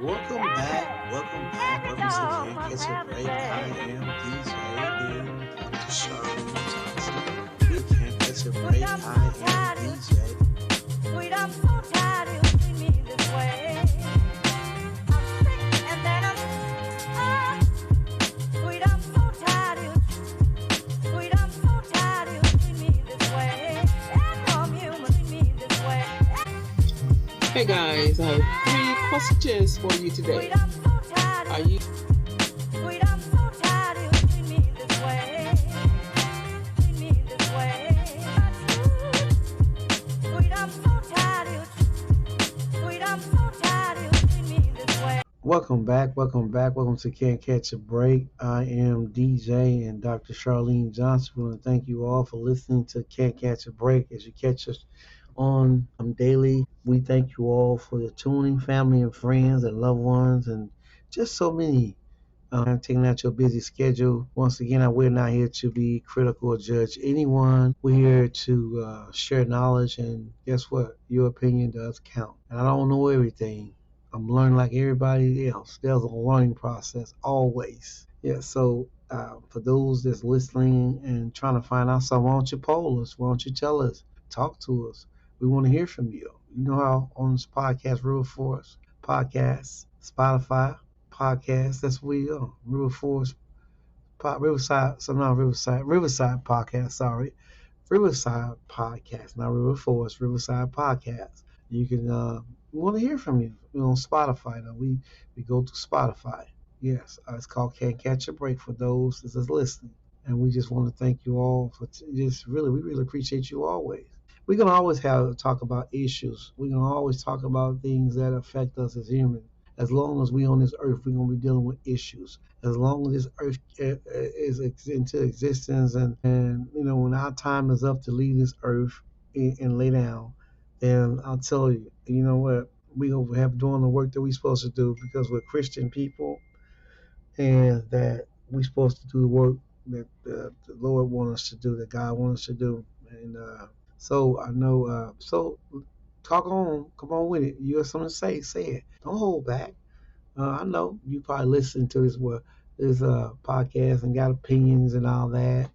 Welcome back. Welcome back. Welcome to Can't Catch a Break. I am DJ and Dr. Charlene Johnson. We can't catch a break. I am DJ. Sweet, I'm so tired of you treat me this way. I'm sick and then sweet, I'm so tired of you. Sweet, I'm so tired of you treat me this way. And I'm human, treat me this way. Hey guys, I have 3 questions for you today. Sweet, I'm so tired Are of you Sweet, I'm so tired of you treat me this way. Treat me this way. Sweet, I'm so tired of you. Sweet, I'm so tired of you treat me this way. Welcome back. Welcome back. Welcome to Can't Catch a Break. I am DJ and Dr. Charlene Johnson. We want to thank you all for listening to Can't Catch a Break as you catch us on daily. We thank you all for your tuning, family and friends and loved ones, and just so many taking out your busy schedule. Once again, we're not here to be critical or judge anyone. We're here to share knowledge, and guess what? Your opinion does count. And I don't know everything. I'm learning like everybody else. There's a learning process always. Yeah, so for those that's listening and trying to find out something, why don't you poll us? Why don't you tell us? Talk to us. We want to hear from you. You know how on this podcast, Real Force Podcast, Spotify Podcast, that's what we are. Real Force Riverside Podcast, sorry. Riverside Podcast, not River Force, Riverside Podcast. You can we want to hear from you. We're on Spotify though. We go to Spotify. Yes, it's called Can't Catch a Break for those that's listening. And we just want to thank you all for just really, we really appreciate you always. We're gonna always have talk about issues. We're gonna always talk about things that affect us as humans. As long as we on this earth, we're gonna be dealing with issues. As long as this earth is into existence, and when our time is up to leave this earth and lay down, then I'll tell you, you know what, we gonna have doing the work that we're supposed to do because we're Christian people, and that we're supposed to do the work that the Lord wants us to do, that God wants us to do, and so I know. So talk on, come on with it. You have something to say it. Don't hold back. I know you probably listen to this podcast and got opinions and all that.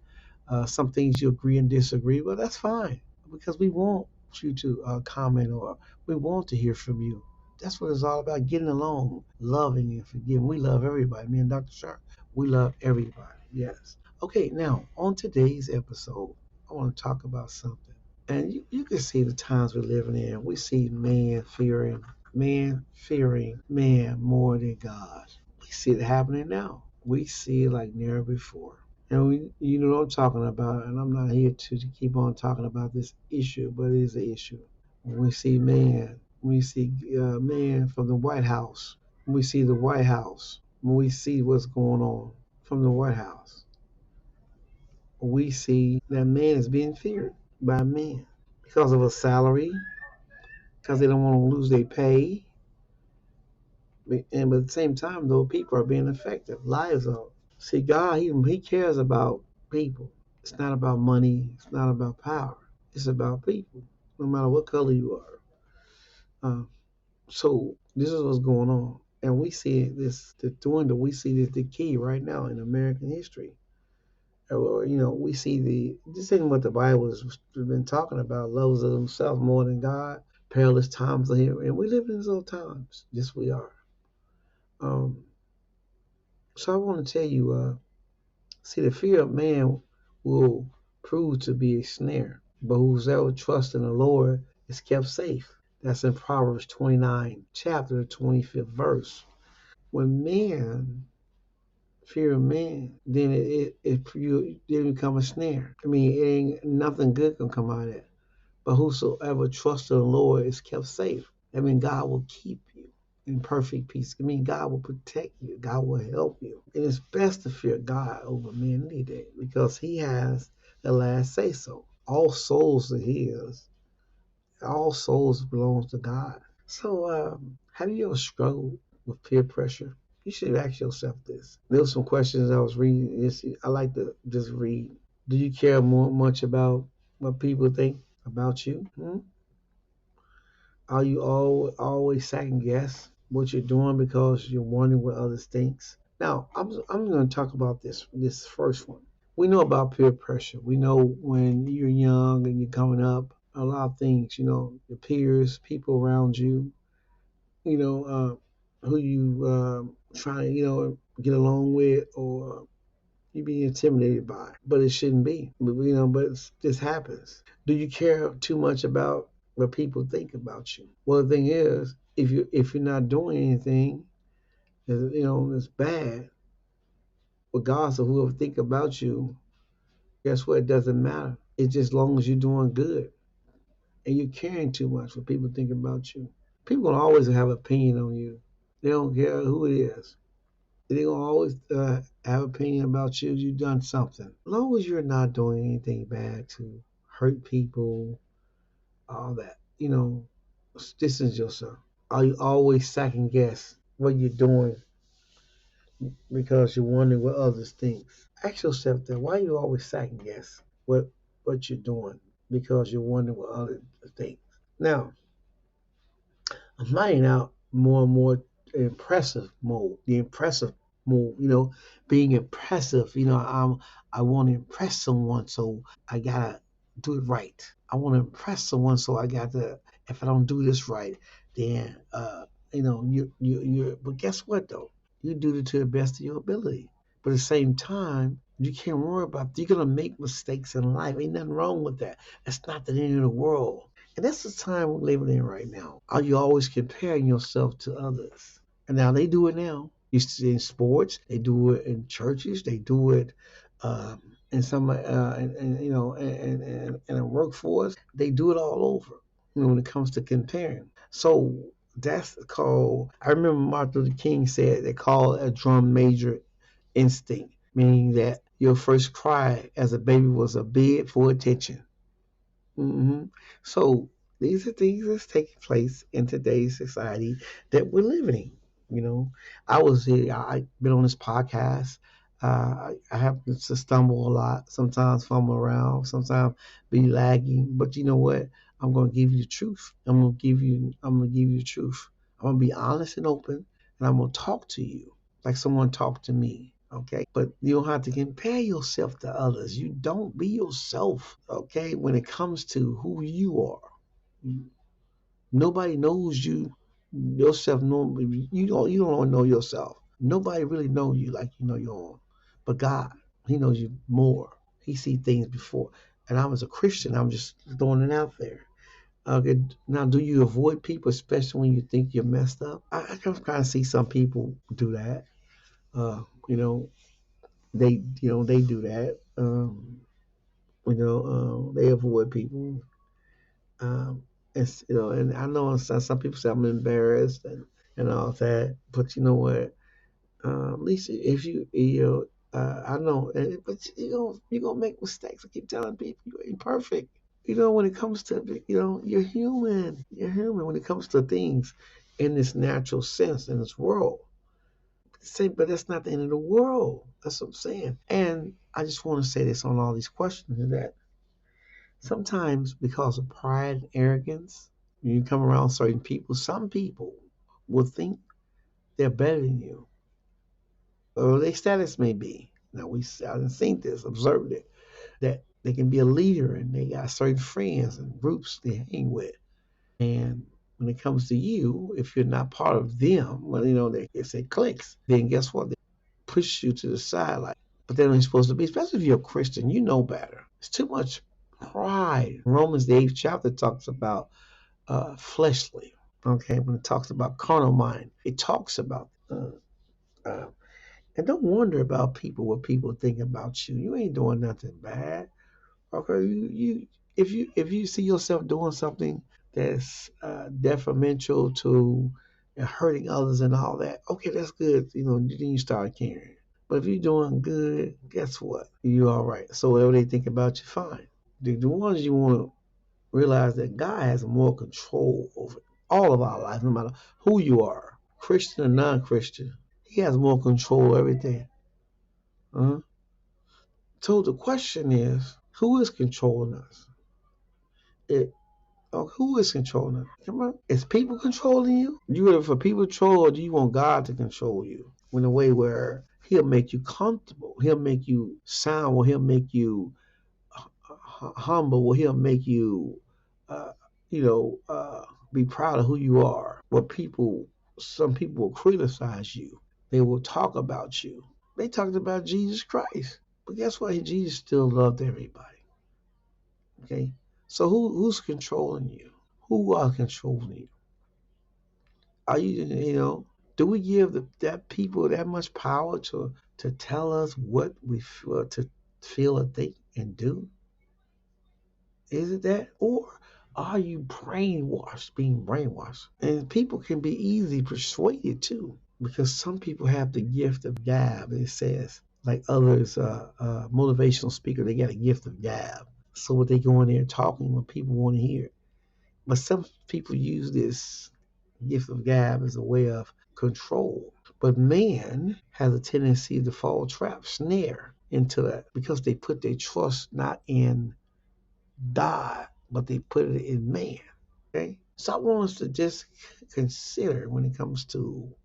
Some things you agree and disagree, but that's fine because we want you to comment, or we want to hear from you. That's what it's all about, getting along, loving and forgiving. We love everybody. Me and Dr. Sharp, we love everybody. Yes. Okay, now on today's episode, I want to talk about something. And you can see the times we're living in. We see man fearing man more than God. We see it happening now. We see it like never before. And you know what I'm talking about. And I'm not here to keep on talking about this issue, but it is an issue. When we see man from the White House. When we see the White House. When we see what's going on from the White House, we see that man is being feared by men because of a salary, because they don't want to lose their pay. And but at the same time, though, people are being affected. Lives are. See, God, he cares about people. It's not about money. It's not about power. It's about people, no matter what color you are. So this is what's going on. And we see this, the dwindle. We see this the key right now in American history. Or, we see this ain't what the Bible has been talking about. Lovers of themselves more than God. Perilous times are here. And we live in those times. Yes, we are. Um, so I want to tell you, see, the fear of man will prove to be a snare, but whosoever trusts in the Lord is kept safe. That's in Proverbs 29, chapter 25th verse. When man fear of man, then it become a snare. I mean, it ain't nothing good can come out of it. But whosoever trusts in the Lord is kept safe. I mean, God will keep you in perfect peace. I mean, God will protect you. God will help you. And it's best to fear God over men any day because he has the last say so. All souls are his. All souls belong to God. So have you ever struggled with peer pressure? You should ask yourself this. There were some questions I was reading. I like to just read. Do you care much about what people think about you? Are you always second guess? what you're doing because you're wondering what others thinks. Now, I'm going to talk about this first one. We know about peer pressure. We know when you're young and you're coming up, a lot of things. Your peers, people around you. Who you try to get along with, or you be intimidated by. But it shouldn't be. But this happens. Do you care too much about what people think about you? Well, the thing is, if you're not doing anything, it's bad. Regardless of whoever think about you, guess what? It doesn't matter. It's just as long as you're doing good and you're caring too much what people think about you. People gonna always have opinion on you. They don't care who it is. They're gonna always have opinion about you. You've done something. As long as you're not doing anything bad to hurt people, all that, distance yourself. Are you always second guess what you're doing because you're wondering what others think? Ask yourself that. Why you always second guess what you're doing because you're wondering what others think? Now, I'm finding out more and more impressive mode, the impressive mode, being impressive. I want to impress someone, so I gotta do it right. I want to impress someone, so I got to. If I don't do this right, then but guess what though? You do it to the best of your ability. But at the same time, you can't worry about. You're gonna make mistakes in life. Ain't nothing wrong with that. That's not the end of the world. And that's the time we're living in right now. Are you always comparing yourself to others? And now they do it now. You see in sports, they do it in churches, they do it in some, in a workforce. They do it all over. When it comes to comparing. So that's called. I remember Martin Luther King said they call it a drum major instinct, meaning that your first cry as a baby was a bid for attention. hmm So these are things that's taking place in today's society that we're living in. You know, I was here. I've been on this podcast. I happen to stumble a lot. Sometimes fumble around. Sometimes be lagging. But you know what? I'm gonna give you the truth. I'm gonna give you the truth. I'm gonna be honest and open, and I'm gonna talk to you like someone talked to me. Okay, but you don't have to compare yourself to others. You don't be yourself. Okay, when it comes to who you are, nobody knows you yourself. No, you don't know yourself. Nobody really know you like you know your own. But God, He knows you more. He sees things before. And I was a Christian. I'm just throwing it out there. Okay, now do you avoid people, especially when you think you're messed up? I can kind of see some people do that. Uh, you know, they do that. They avoid people. And I know some people say I'm embarrassed and all that, but you know what? At least if I know, but you're gonna make mistakes. I keep telling people you ain't perfect. When it comes to you're human. You're human when it comes to things in this natural sense in this world. But that's not the end of the world. That's what I'm saying. And I just want to say this on all these questions is that sometimes because of pride and arrogance, when you come around certain people, some people will think they're better than you, or their status may be. Now I've seen this, observed it, that they can be a leader and they got certain friends and groups they hang with. And when it comes to you, if you're not part of them, well, they say clicks, then guess what? They push you to the side like, but they're not supposed to be, especially if you're a Christian, you know better. It's too much pride. Romans, the 8th chapter, talks about fleshly. Okay, when it talks about carnal mind, it talks about uh, and don't wonder about people what people think about you. You ain't doing nothing bad. Okay, if you see yourself doing something that's detrimental to hurting others and all that, okay, that's good. Then you start caring. But if you're doing good, guess what? You're all right. So whatever they think about you, fine. The ones you want to realize that God has more control over all of our life, no matter who you are, Christian or non-Christian. He has more control of everything. Uh-huh. So the question is, who is controlling us? Oh, who is controlling them? Come on. Is people controlling you? You ready for people to control, or do you want God to control you in a way where He'll make you comfortable? He'll make you sound, or He'll make you humble, or He'll make you, uh, you know, be proud of who you are. But some people will criticize you. They will talk about you. They talked about Jesus Christ. But guess what? Jesus still loved everybody. Okay? So who's controlling you? Who are controlling you? Are do we give that people that much power to tell us what we feel, to feel and think and do? Is it that? Or are you being brainwashed? And people can be easily persuaded too, because some people have the gift of gab. It says, like others, motivational speaker, they got a gift of gab. So what they go in there talking when people want to hear. But some people use this gift of gab as a way of control. But man has a tendency to fall trap, snare into that because they put their trust not in God, but they put it in man. Okay? So I want us to just consider when it comes to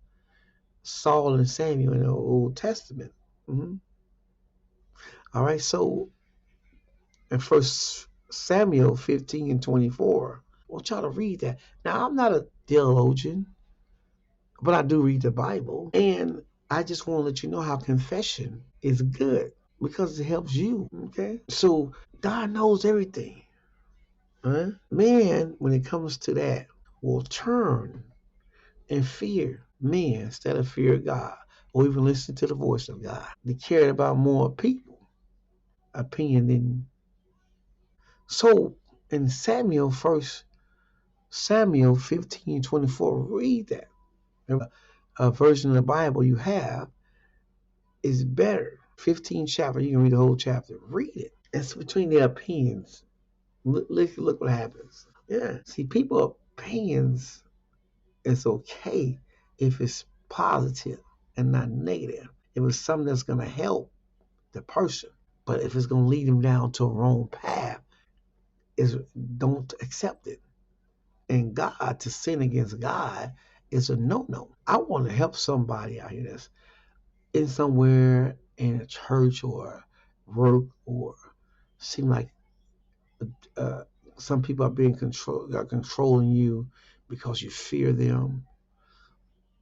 Saul and Samuel in the Old Testament. hmm All right, so in First Samuel 15 and 24, I want y'all to read that. Now, I'm not a theologian, but I do read the Bible. And I just want to let you know how confession is good because it helps you. Okay? So God knows everything. Huh? Man, when it comes to that, will turn and fear men instead of fear God or even listen to the voice of God. They cared about more people opinion than so in First Samuel 15:24, read that. A version of the Bible you have is better. 15 chapter, you can read the whole chapter. Read it. It's between their opinions. Look what happens. Yeah. See, people opinions is okay if it's positive and not negative. If it's something that's gonna help the person. But if it's gonna lead them down to a wrong path, is don't accept it. And God, to sin against God is a no-no. I want to help somebody out here that's in somewhere in a church or work or seem like uh, some people are controlling you because you fear them,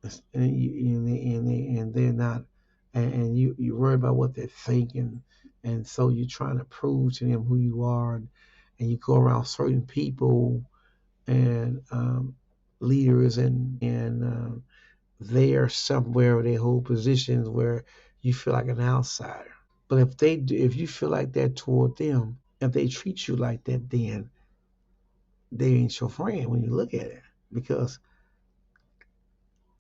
and they're not, and you worry about what they're thinking, and so you're trying to prove to them who you are, and you go around certain people and leaders and they are somewhere where they hold positions where you feel like an outsider. But if you feel like that toward them, if they treat you like that, then they ain't your friend when you look at it. Because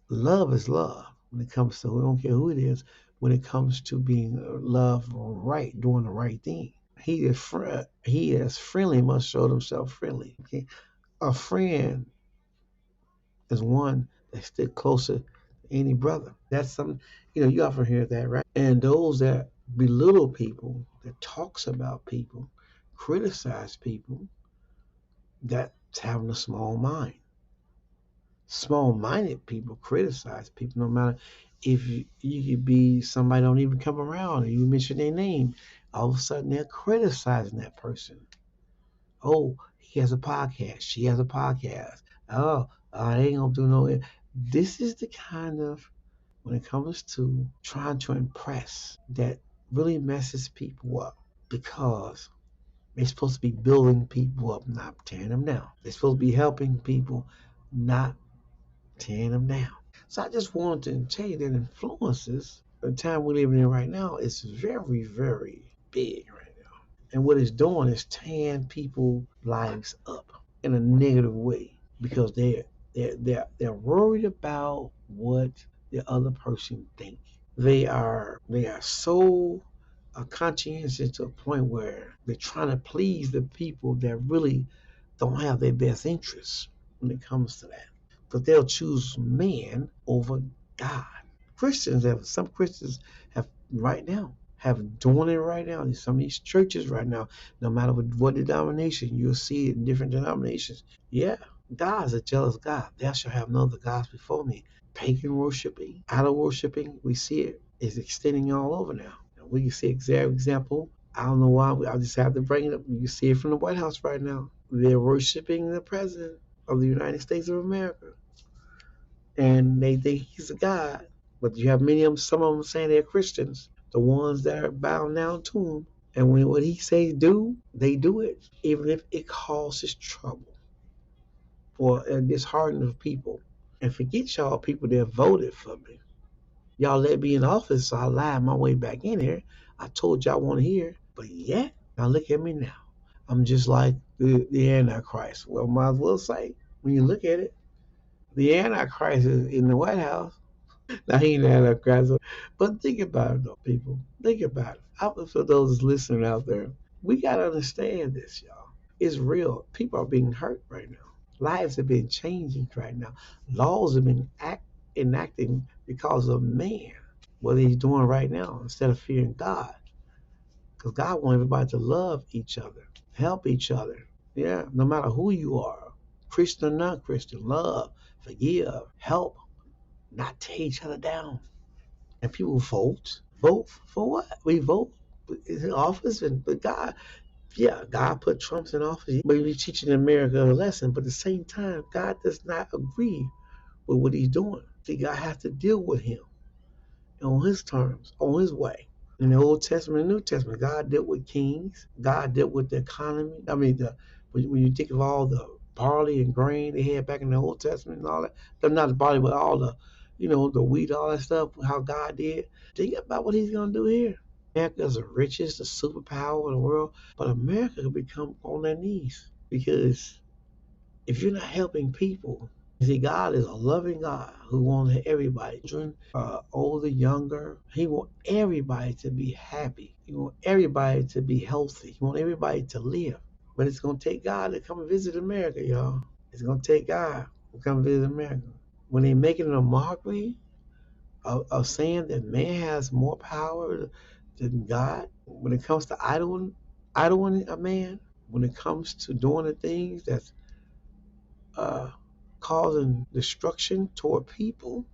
love is love when it comes to, we don't care who it is, when it comes to being love right, doing the right thing. He is friendly must show himself friendly. Okay, a friend is one that stick closer to any brother. That's something you often hear that, right? And those that belittle people, that talks about people, criticize people, that's having a small mind. Small-minded people criticize people, no matter if you could be somebody don't even come around and you mention their name, all of a sudden they're criticizing that person. Oh, he has a podcast. She has a podcast. Oh, they ain't gonna do no. This is the kind of when it comes to trying to impress that really messes people up because they're supposed to be building people up, not tearing them down. They're supposed to be helping people, not tearing them down. So I just wanted to tell you that influences, the time we're living in right now, is very, very big right now. And what it's doing is tearing people's lives up in a negative way because they're worried about what the other person thinks. They are so conscientious to a point where they're trying to please the people that really don't have their best interests when it comes to that. But they'll choose man over God. Some Christians have right now have doing it right now. In some of these churches right now, no matter what denomination, you'll see it in different denominations. Yeah, God is a jealous God. Thou shalt have no other gods before me. Pagan worshiping, idol worshiping, we see it is extending all over now. And we can see exact example. I don't know why. I just have to bring it up. You can see it from the White House right now. They're worshiping the president of the United States of America, and they think he's a god. But you have many of them, some of them saying they're Christians, the ones that are bound down to him. And when what he says do, they do it, even if it causes trouble or disheartening of people. And forget y'all people that voted for me. Y'all let me in office, so I lied my way back in here. I told y'all I want to hear, but yet, now look at me now. I'm just like the Antichrist. Well, might as well say, when you look at it, the Antichrist is in the White House. Now he ain't the Antichrist. But think about it, though, people. Think about it. For those listening out there, we got to understand this, y'all. It's real. People are being hurt right now. Lives have been changing right now. Laws have been enacting because of man. What he's doing right now instead of fearing God. Because God wants everybody to love each other, help each other. Yeah, no matter who you are, Christian or non Christian, love, forgive, help, not tear each other down. And people vote. Vote for what? We vote in office, but God, yeah, God put Trump in office. But he's teaching America a lesson. But at the same time, God does not agree with what he's doing. See, God has to deal with him on his terms, on his way. In the Old Testament and New Testament, God dealt with kings. God dealt with the economy. I mean, when you think of all the barley and grain they had back in the Old Testament and all that, not the barley, but all the, the wheat, all that stuff, how God did. Think about what he's going to do here. America's the richest, the superpower in the world, but America could become on their knees because if you're not helping people, you see, God is a loving God who wants everybody, children, older, younger. He wants everybody to be happy. He wants everybody to be healthy. He wants everybody to live. But it's going to take God to come and visit America, y'all. It's going to take God to come visit America. When they make it a mockery of saying that man has more power than God, when it comes to idling a man, when it comes to doing the things that's uh, causing destruction toward people,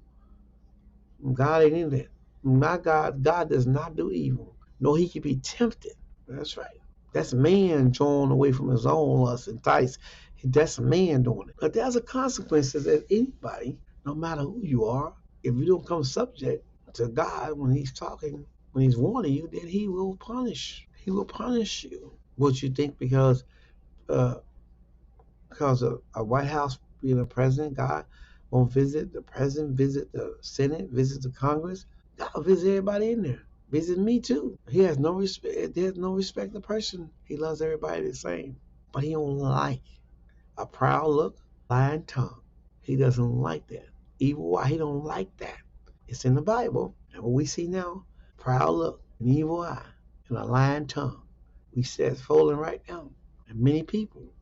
God ain't in that. My God does not do evil. No, he can be tempted. That's right. That's man drawn away from his own lust and enticed. That's man doing it. But there's a consequence that anybody, no matter who you are, if you don't come subject to God when he's talking, when he's warning you, then he will punish. He will punish you. What you think uh, because a White House being a president, God won't visit the president, visit the Senate, visit the Congress. God will visit everybody in there. Visit me too. He has no respect. There's no respect to person. He loves everybody the same. But he don't like a proud look, lying tongue. He doesn't like that. Evil eye, he don't like that. It's in the Bible. And what we see now, proud look, an evil eye, and a lying tongue. We see it's falling right now. And many people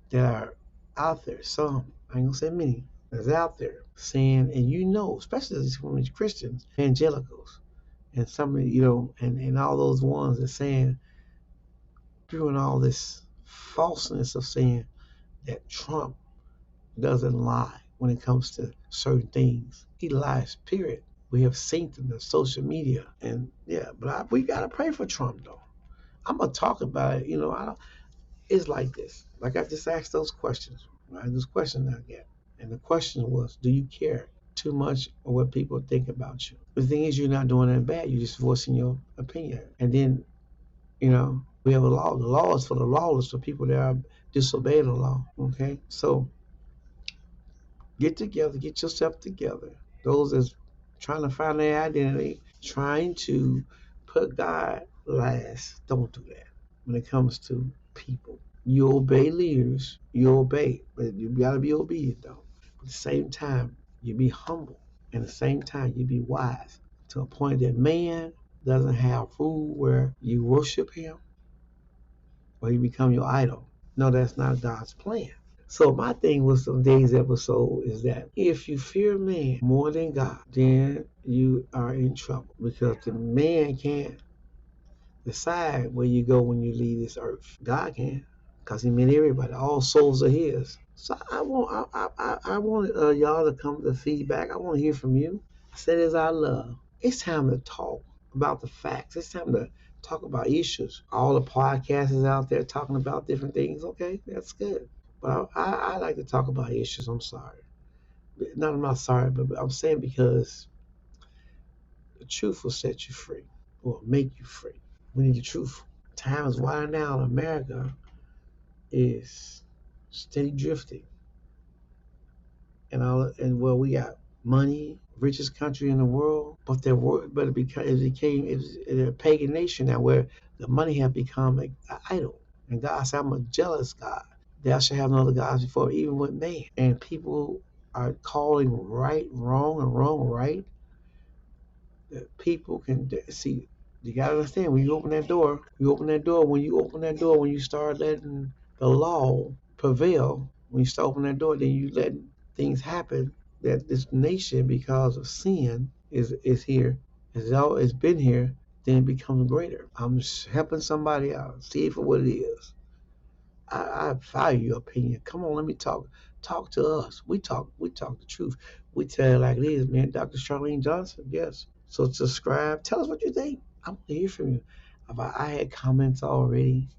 that are out there, some, I ain't gonna say many, that's out there saying, and especially these Christians, evangelicals, and some of and all those ones that saying, doing all this falseness of saying that Trump doesn't lie when it comes to certain things. He lies, period. We have seen it in the social media, and yeah, but we gotta pray for Trump though. I'm gonna talk about it. I don't, It's like this. Like I just asked those questions. Right? Those questions I get. And the question was, do you care too much of what people think about you? The thing is, you're not doing that bad. You're just voicing your opinion. And then, we have a law. The law is for the lawless, for people that are disobeying the law. Okay? So get together, get yourself together. Those that's trying to find their identity, trying to put God last, don't do that when it comes to people. You obey leaders, you obey, but you gotta be obedient though. But at the same time, you be humble. And at the same time, you be wise to a point that man doesn't have rule where you worship him or you become your idol. No, that's not God's plan. So my thing with today's episode is that if you fear man more than God, then you are in trouble because the man can't. decide where you go when you leave this earth. God can, because He made everybody. All souls are His. So I want y'all to come to feedback. I want to hear from you. I said as I love. It's time to talk about the facts. It's time to talk about issues. All the podcasts is out there talking about different things. Okay, that's good. But I like to talk about issues. I'm sorry. No, I'm not sorry, but I'm saying because the truth will set you free, will make you free. We need the truth. Time is winding down. America is steady drifting, and well, we got money, richest country in the world, but it became a pagan nation now where the money have become an idol. And God said, "I'm a jealous God. Thou shalt have no other gods before, even with man." And people are calling right wrong and wrong right. That people can see. You gotta understand when you open that door. When you start letting the law prevail, when you start opening that door, then you let things happen. That this nation, because of sin, is here. It's always been here. Then it becomes greater. I'm just helping somebody out. See it for what it is. I value your opinion. Come on, let me talk. Talk to us. We talk the truth. We tell it like it is, man. Dr. Charlene Johnson, yes. So subscribe. Tell us what you think. I want to hear from you. I had comments already,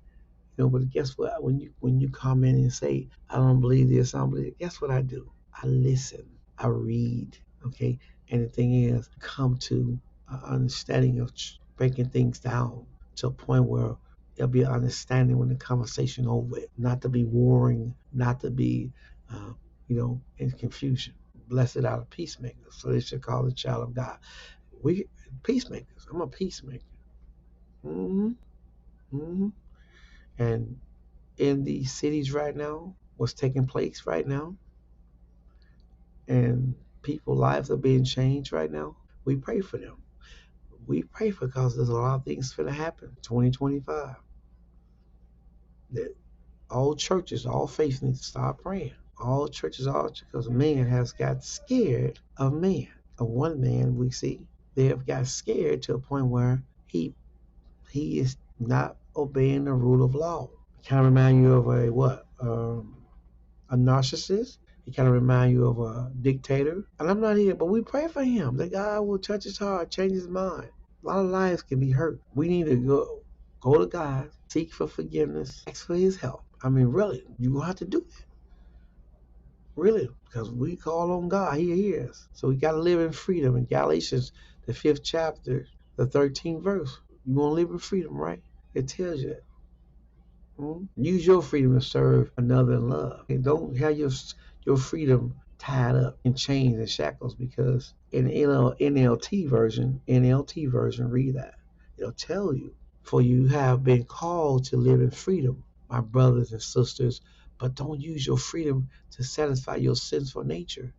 but guess what? When you comment and say, I don't believe this, I don't believe it, guess what I do? I listen. I read. Okay. And the thing is, come to an understanding of breaking things down to a point where there'll be an understanding when the conversation over it. Not to be warring, not to be, uh, in confusion. Blessed are the peacemakers, so they should call the child of God. We peacemakers. I'm a peacemaker. hmm hmm And in these cities right now, what's taking place right now, and people's lives are being changed right now, we pray for them. We pray for because there's a lot of things going to happen. 2025. That all churches, all faiths need to start praying. All churches, all because man has got scared of man. Of one man we see, they have got scared to a point where he is not obeying the rule of law. Kind of remind you of a what? A narcissist. He kind of remind you of a dictator. And I'm not here, but we pray for him that God will touch his heart, change his mind. A lot of lives can be hurt. We need to go to God, seek for forgiveness, ask for His help. I mean, really, you will have to do that. Really, because we call on God, He hears. So we got to live in freedom. In Galatians, the 5th chapter, the 13th verse, you want to live in freedom, right? It tells you that. Use your freedom to serve another in love. And don't have your freedom tied up in chains and shackles because in NLT version, read that. It'll tell you, for you have been called to live in freedom, my brothers and sisters, but don't use your freedom to satisfy your sinful nature.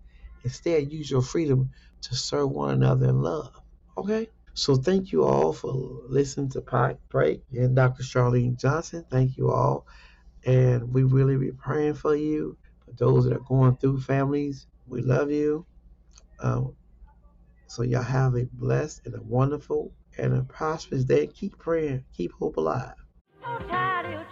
Instead, use your freedom to serve one another in love. Okay? So thank you all for listening to Pike Break and Dr. Charlene Johnson. Thank you all. And we really be praying for you. For those that are going through families, we love you. Um, so y'all have a blessed and a wonderful and a prosperous day. Keep praying. Keep hope alive. So tired of